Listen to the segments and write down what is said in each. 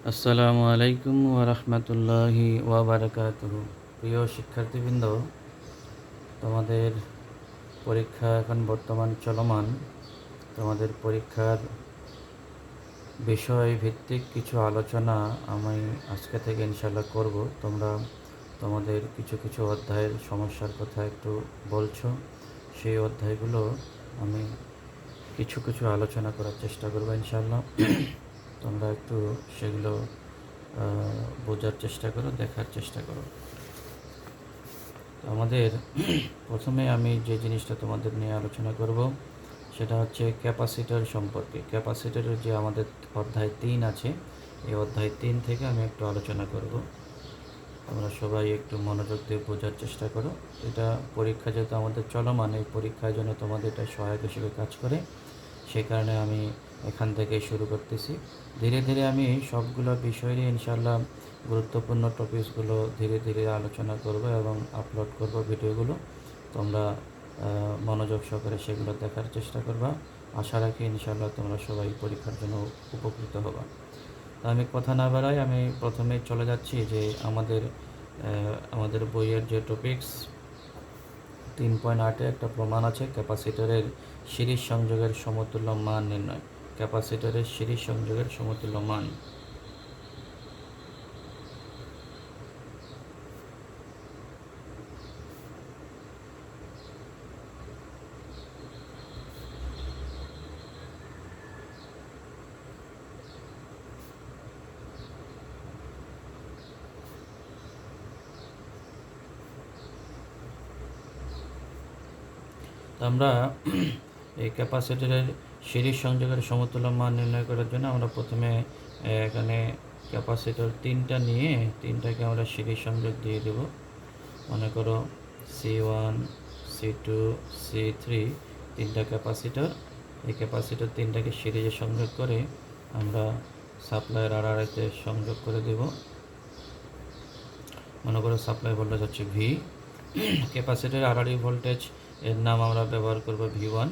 আসসালামু আলাইকুম ওয়া রাহমাতুল্লাহি ওয়া বারাকাতুহু। প্রিয় শিক্ষার্থীবৃন্দ, তোমাদের পরীক্ষা এখন বর্তমান চলমান। তোমাদের পরীক্ষার বিষয় ভিত্তিক কিছু আলোচনা আমি আজকে থেকে ইনশাআল্লাহ করব। তোমরা তোমাদের কিছু কিছু অধ্যায়ের সমস্যার কথা একটু বলছো, সেই অধ্যায়গুলো আমি কিছু কিছু আলোচনা করার চেষ্টা করব ইনশাআল্লাহ। তোমরা একটু সেগুলো বোঝার চেষ্টা করো, দেখার চেষ্টা করো। তো আমাদের প্রথমে আমি যে জিনিসটা তোমাদের নিয়ে আলোচনা করব সেটা হচ্ছে ক্যাপাসিটর সম্পর্কে। ক্যাপাসিটরের যে আমাদের অধ্যায় 3 আছে, এই অধ্যায় 3 থেকে আমি একটু আলোচনা করব। তোমরা সবাই একটু মনোযোগ দিয়ে বোঝার চেষ্টা করো। এটা পরীক্ষা যেহেতু আমাদের চলমান, এই পরীক্ষার জন্য তোমাদের এটা সহায়ক হিসেবে কাজ করে, সেই কারণে আমি এখান থেকে শুরু করতেছি। ধীরে ধীরে আমি সবগুলো বিষয়েরই ইনশাআল্লাহ গুরুত্বপূর্ণ টপিকসগুলো ধীরে ধীরে আলোচনা করব এবং আপলোড করব ভিডিওগুলো। তোমরা মনোযোগ সহকারে সেগুলো দেখার চেষ্টা করবা। আশা রাখি ইনশাআল্লাহ তোমরা সবাই পরীক্ষার জন্য উপকৃত হবা। তো আমি কথা না বাড়াই, আমি প্রথমেই চলে যাচ্ছি যে আমাদের বইয়ের যে টপিকস 3.8-এ একটা প্রমাণ আছে ক্যাপাসিটরের সিরিজ সংযোগের সমতুল্য মান নির্ণয়। ক্যাপাসিটরের সিরিজ সংযোগের সমতুল্য মান। আমরা এই ক্যাপাসিটরের সিরিজ সংযোগের সমতুল্য মান নির্ণয় করার জন্য আমরা প্রথমে এখানে ক্যাপাসিটর 3টা নিয়ে 3টাকে আমরা সিরিজ সংযোগ দিয়ে দেব। মনে করো C1, C2, C3 3টা ক্যাপাসিটর। এই ক্যাপাসিটর 3টাকে সিরিজে সংযোগ করে আমরা সাপ্লাইয়ের আড়াআড়িতে সংযোগ করে দেব। মনে করো সাপ্লাই ভোল্টেজ হচ্ছে V। ক্যাপাসিটর আড়াআড়ি ভোল্টেজ এর নাম আমরা ব্যবহার করব V1।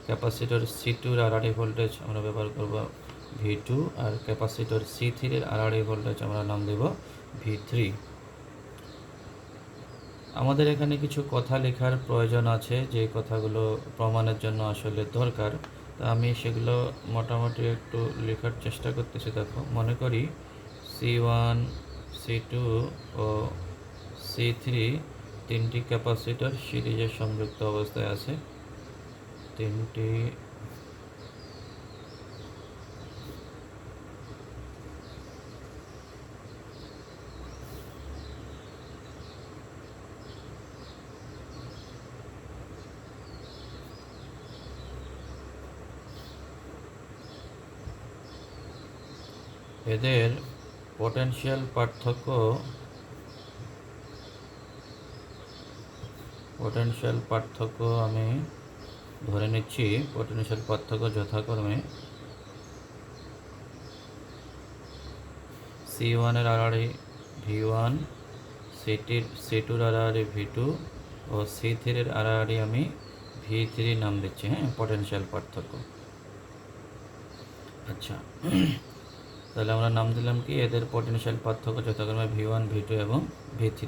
ক্যাপাসিটর C2-র আড়াআড়ি ভোল্টেজ আমরা ব্যবহার করব V2। আর ক্যাপাসিটর C3-র আড়াআড়ি ভোল্টেজ আমরা নাম দেব V3। আমাদের এখানে কিছু কথা লেখার প্রয়োজন আছে, যে কথাগুলো প্রমাণের জন্য আসলে দরকার। তা আমি সেগুলো মোটামুটি একটু লেখার চেষ্টা করতেছি। দেখো, মনে করি C1, C2 ও C3 তিনটি ক্যাপাসিটর সিরিজে সংযুক্ত অবস্থায় আছে। তিনটি এদের পটেনশিয়াল পার্থক্য আমি ধরে নিচ্ছি। পটেনশিয়াল পার্থক্য যথাক্রমে C1-এর আড়াআড়ি V1, C2-র আড়াআড়ি V2 ও C3-র আড়াআড়ি আমি V3 নাম দিচ্ছি। পটেনশিয়াল পার্থক্য। আচ্ছা, তাহলে আমরা নাম দিলাম কি, এদের পটেনশিয়াল পার্থক্য যথাক্রমে V1, V2 এবং V3।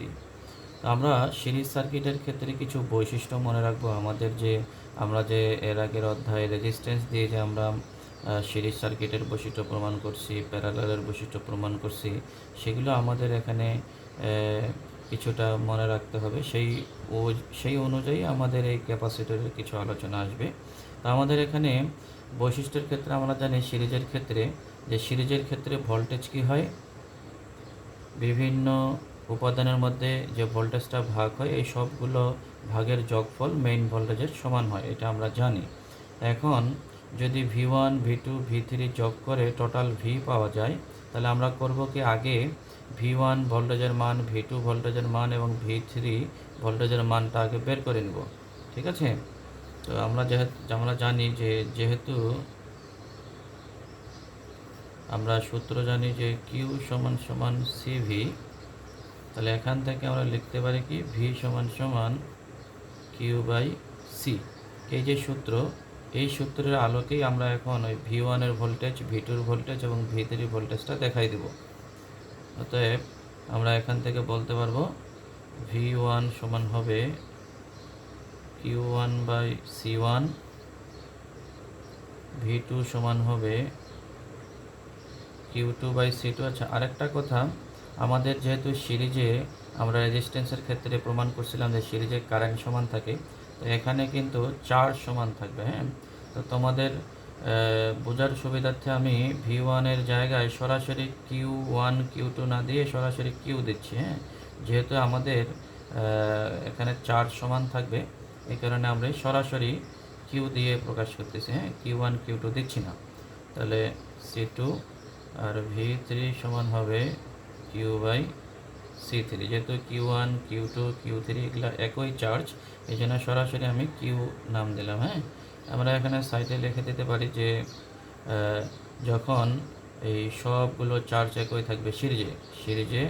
আমরা সিরিজ সার্কিটের ক্ষেত্রে কিছু বৈশিষ্ট্য মনে রাখবো। আমরা যে এর আগের অধ্যায়ে রেজিস্ট্যান্স দিয়ে যে আমরা সিরিজ সার্কিটের বৈশিষ্ট্য প্রমাণ করছি, প্যারালালের বৈশিষ্ট্য প্রমাণ করছি, সেগুলো আমাদের এখানে কিছুটা মনে রাখতে হবে। সেই অনুযায়ী আমাদের এই ক্যাপাসিটরের কিছু আলোচনা আসবে। তা আমাদের এখানে বৈশিষ্ট্যের ক্ষেত্রে আমরা জানি সিরিজের ক্ষেত্রে ভোল্টেজ কী হয়, বিভিন্ন উপাদানের মধ্যে যে ভোল্টেজটা ভাগ হয়, এই সবগুলো ভাগের যোগফল মেইন ভোল্টেজের সমান হয়, এটা আমরা জানি। এখন যদি V1, V2, V3 যোগ করে টোটাল V পাওয়া যায়, তাহলে আমরা করব কি, আগে V1 ভোল্টেজের মান, V2 ভোল্টেজের মান এবং V3 ভোল্টেজের মানটা আগে বের করে নেব। ঠিক আছে? তো আমরা জানি যেহেতু আমরা সূত্র জানি যে Q সমান সমান CV, তাহলে এখান থেকে আমরা লিখতে পারি কি, V সমান সমান Q/C। এই যে সূত্র, এই সূত্রের আলোকেই আমরা এখন ওই V1-এর ভোল্টেজ, V2-র ভোল্টেজ এবং V3 ভোল্টেজটা দেখাই দেব। অতএব আমরা এখান থেকে বলতে পারবো V1 সমান হবে Q1/C1, V2 সমান হবে Q2/C2। আচ্ছা, আরেকটা কথা, আমাদের যেহেতু সিরিজে আমরা রেজিস্ট্যান্সের ক্ষেত্রে প্রমাণ করছিলাম যে সিরিজে কারেন্ট সমান থাকে, তো এখানে কিন্তু চার্জ সমান থাকবে। হ্যাঁ, তো তোমাদের বোঝার সুবিধার্থে আমি V1-এর জায়গায় সরাসরি Q1 Q2 না দিয়ে সরাসরি Q দিচ্ছি। হ্যাঁ, যেহেতু আমাদের এখানে চার্জ সমান থাকবে, এই কারণে আমরা সরাসরি Q দিয়ে প্রকাশ করতেছি। হ্যাঁ, Q1 Q2 দিচ্ছি না। তাহলে C2 আর V3 সমান হবে Q/C3। যেহেতু Q1 Q2 Q3 এগুলো একই চার্জ, এই জন্য সরাসরি আমি Q নাম দিলাম। হ্যাঁ, আমরা এখানে সাইডে লিখে দিতে পারি যে যখন এই সবগুলো চার্জ একই থাকবে সিরিজে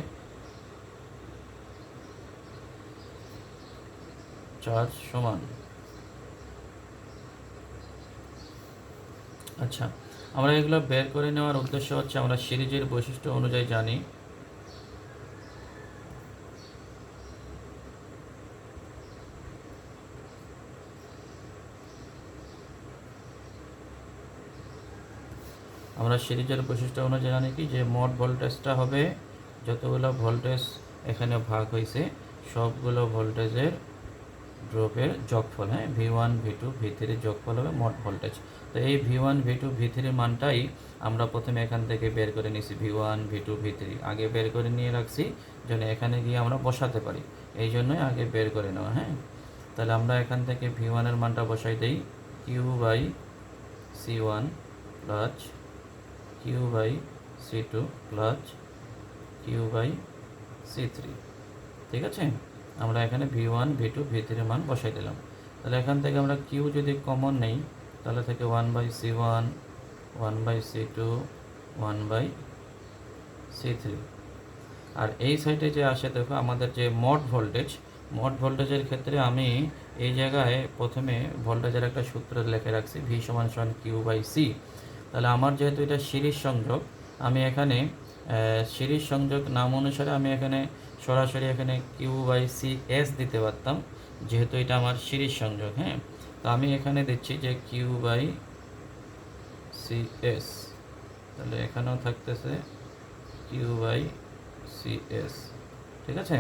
চার্জ সমান। আচ্ছা, আমরা এগুলো বের করে নেওয়ার উদ্দেশ্য হচ্ছে আমরা সিরিজের বৈশিষ্ট্য অনুযায়ী জানি কি যে মোট ভোল্টেজটা হবে যতগুলো ভোল্টেজ এখানে ভাগ হয়েছে সবগুলো ভোল্টেজের ড্রপের যোগফল। হ্যাঁ, V1 V2 V3 যোগফল হবে মোট ভোল্টেজ। তো এই V1 V2 V3 মানটাই আমরা প্রথমে এখান থেকে বের করে নিয়েছি। V1 V2 V3 আগে বের করে নিয়ে রাখছি যেন এখানে গিয়ে আমরা বসাতে পারি, এই জন্যই আগে বের করে নেওয়া। হ্যাঁ, তাহলে আমরা এখান থেকে V1-এর মানটা বসাই দেই Q/C1 plus Q/C2 plus Q/C3। ঠিক আছে, আমরা এখানে V1 V2 V3 মান বসাই দিলাম। তাহলে এখান থেকে আমরা Q যদি কমন নেই তাহলে থেকে 1/C1 1/C2 1/C3। আর এই সাইডে যে আসে দেখো আমাদের যে মোট ভোল্টেজের ক্ষেত্রে আমি এই জায়গায় প্রথমে ভোল্টেজের একটা সূত্র লিখে রাখছি V = Q/C। তাহলে আমার যেহেতু এটা সিরিজ সংযোগ, আমি এখানে সিরিজ সংযোগ নাম অনুসারে আমি এখানে সরাসরি এখানে Q/CS দিতে পারতাম, যেহেতু এটা আমার সিরিজ সংযোগ। হ্যাঁ, তো আমি এখানে দিচ্ছি যে Q/CS। তাহলে এখানেও থাকতেছে Q/CS। ঠিক আছে,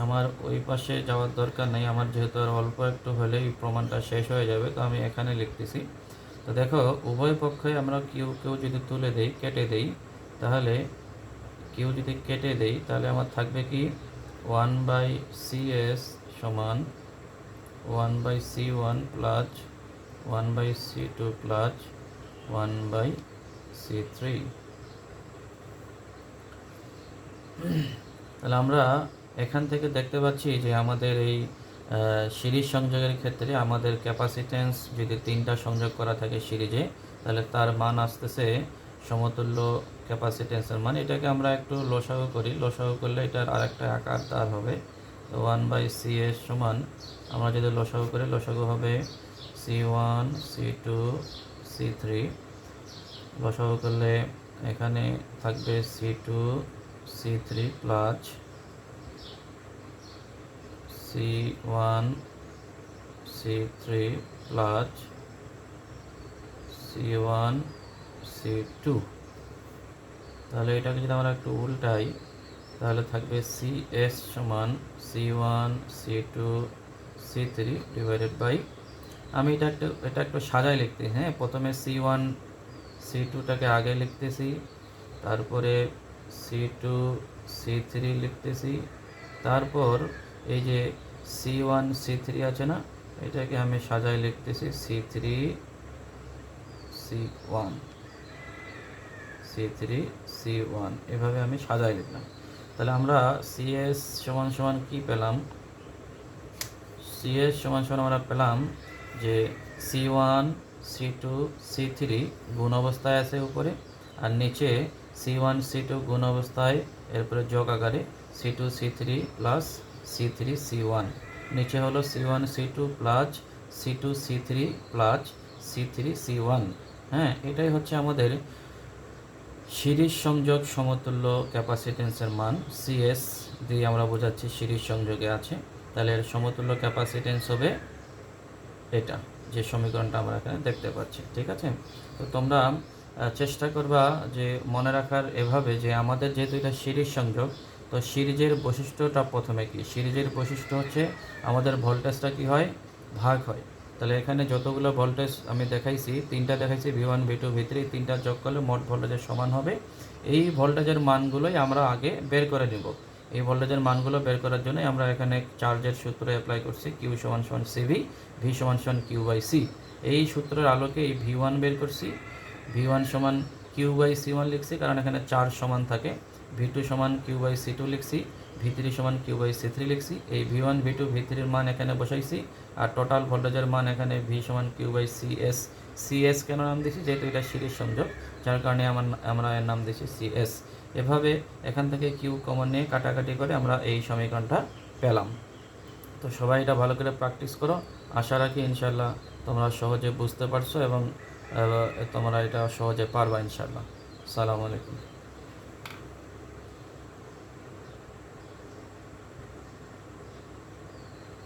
আমার ওই পাশে যাওয়ার দরকার নেই, আমার যেহেতু আর অল্প একটু হলেই প্রমাণটা শেষ হয়ে যাবে, তো আমি এখানে লিখতেছি। তো দেখো, উভয় পক্ষে আমরা কেউ যদি তুলে দেই, কেটে দেই, তাহলে আমার থাকবে কি 1/CS সমান 1/C1 plus 1/C2 plus 1/C3। তাহলে আমরা এখান থেকে দেখতে পাচ্ছি যে আমাদের এই সিরিজ সংযোগের ক্ষেত্রে আমাদের ক্যাপাসিট্যান্স যদি 3টা সংযোগ করা থাকে সিরিজে, তাহলে তার মান আসতেছে সমতুল্য ক্যাপাসিট্যান্সের মান। এটাকে আমরা একটু লসাগু করি, লসাগু করলে এটার আরেকটা আকার তার হবে। তো 1/CS সমান, আমরা যদি লসাগু করি লসাগু হবে C1 C2 C3। লসাগু করলে এখানে থাকবে C2 C3 plus C1 C3 plus C1 C2। তাহলে এটাকে যদি আমরা একটু উল্টাই তাহলে থাকবে CS সমান C1 C2 C3 divided by, আমি এটা একটু সাজাই লিখতে। হ্যাঁ, প্রথমে C1 C2টাকে আগে লিখতেছি, তারপরে C2 C3 লিখতেছি, তারপর এই যে C1 C3 আছে না, এটাকে আমি সাজাই লিখতেছি C3 C1 C3 C1, এভাবে আমি সাজাই লিখলাম। তাহলে আমরা CS সমান কি পেলাম? CS সমান আমরা পেলাম যে C1 C2 C3 গুণ অবস্থায় আছে উপরে, আর নিচে C1 C2 গুণ অবস্থায়, এরপরে যোগ আকারে C2 C3 plus C3 C1, নিচে হলো C1 C2 plus C2C3 plus C3C1। হ্যাঁ, এটাই হচ্ছে আমাদের সিরিজ সংযোগ সমতুল্য ক্যাপাসিটেন্সের মান। সিএস দিয়ে আমরা বোঝাচ্ছি সিরিজ সংযোগে আছে, তাহলে এর সমতুল্য ক্যাপাসিটেন্স হবে এটা, যে সমীকরণটা আমরা এখানে দেখতে পাচ্ছি। ঠিক আছে, তো তোমরা চেষ্টা করবা যে মনে রাখার এভাবে যে আমাদের যেহেতু এটা সিরিজ সংযোগ, তো সিরিজের বৈশিষ্ট্যটা প্রথমে কি, সিরিজের বৈশিষ্ট্য হচ্ছে আমাদের ভোল্টেজটা কি হয়, ভাগ হয়। তাহলে এখানে যতগুলো ভোল্টেজ আমি দেখাইছি, তিনটা দেখাইছি V1 V2 V3, তিনটা যোগ করলে মোট ভোল্টেজের সমান হবে। এই ভোল্টেজের মানগুলোই আমরা আগে বের করে নিব। এই ভোল্টেজের মানগুলো বের করার জন্য আমরা এখানে চার্জের সূত্র অ্যাপ্লাই করছি, Q = CV, V = Q/C। এই সূত্রের আলোকে এই V1 বের করছি, V1 = Q/C1 লিখছি, কারণ এখানে চার্জ সমান থাকে। V2 = Q/C2 লিখছি, V3 = Q/C3 লিখছি। এই V1 V2 V3 এর মান এখানে বসাইছি, আর টোটাল ভোল্টেজের মান এখানে V = Q/CS। CS কেন নাম দিয়েছি, যেহেতু এটা সিরিজ সংযোগ, যার কারণে আমরা এর নাম দিয়েছি CS। এভাবে এখান থেকে Q কমন নিয়ে কাটাকাটি করে আমরা এই সমীকরণটা পেলাম। তো সবাই এটা ভালো করে প্র্যাকটিস করো। আশা রাখি ইনশাল্লাহ তোমরা সহজে বুঝতে পারছো এবং তোমরা এটা সহজে পারবা ইনশাল্লাহ। আসসালামু আলাইকুম।